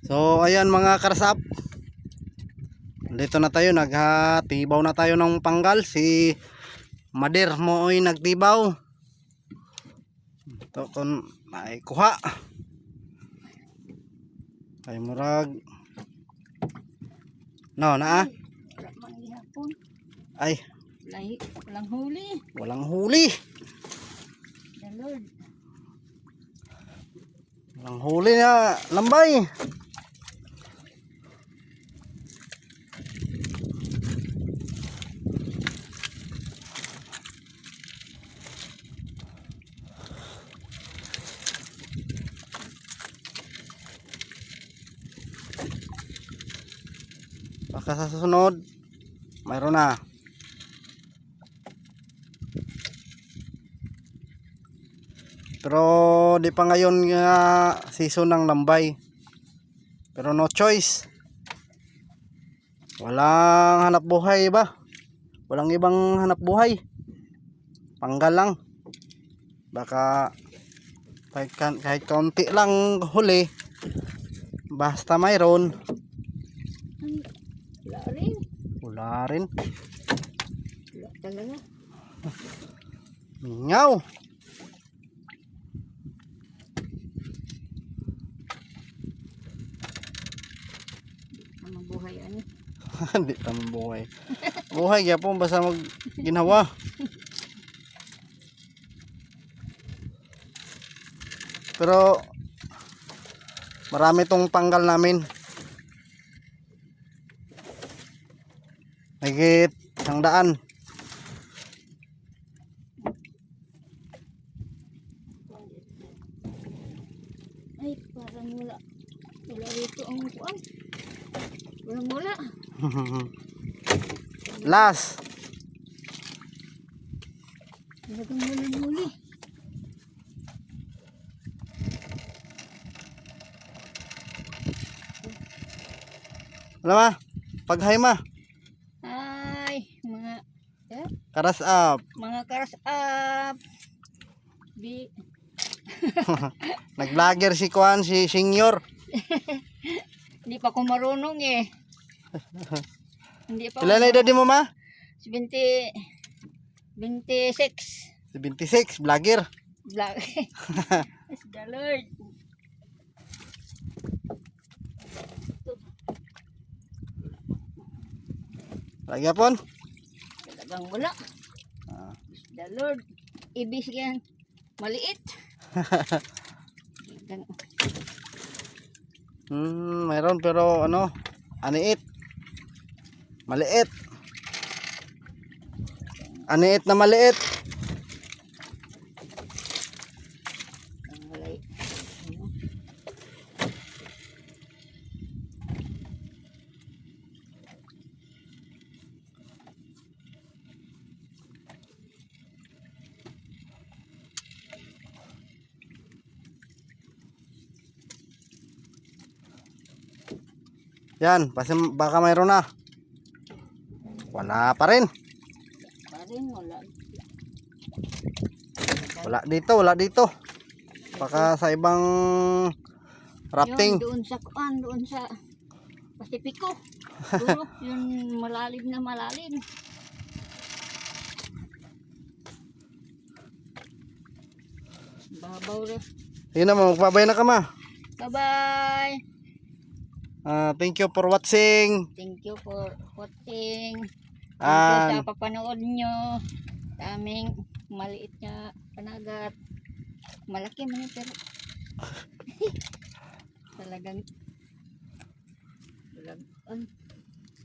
So ayan mga karasap, dito na tayo, naghatibaw na tayo ng panggal. Si Mader mo ay nagtibaw. Ito kung naikuha ay murag no na ay walang huli. Walang huli. The Lord. Walang huli na lambay. Baka sa susunod mayroon na. Pero di pa ngayon season ng lambay. Pero no choice. Walang hanap buhay ba? Walang ibang hanap buhay. Panggal lang. Baka kahit kaunti lang huli. Basta mayroon. Wala rin. Wala rin. Wala talaga. Mingaw. Buhay ano. Hindi tamang buhay. Buhay kaya po basta mag ginawa. Pero marami tong panggal namin. Higit 100. Ay, parang wala. Wala dito ang kuan. Walang wala. Last. Talagang walang huli. Ano ma? Paghay ma. Ay, mga Karas up. mga karas up. Nag-vlogger si Kuan, si Senior. Hindi pa ko marunong eh. Hindi pa. Ilan na edad mo ma? 26. Si 26, vlogger. Black. It's the Lord. Lagi pon. Talagang wala. It's the Lord. Ibig yan. Maliit. Mayroon pero ano, aniit. Maliit. Aniit na maliit. Yan, baka mayroon na. Wala pa rin. Wala. Wala dito. Baka sa ibang rafting. Yun, doon sa Pasipiko. Duro, yun malalim na malalim. Babaw rin. Yun naman, magpabay na ka ma. Bye-bye. Thank you for watching. Thank you for watching. Thank you And sa papanood nyo. Sa aming maliit na panagat. Malaki man yun, pero talagang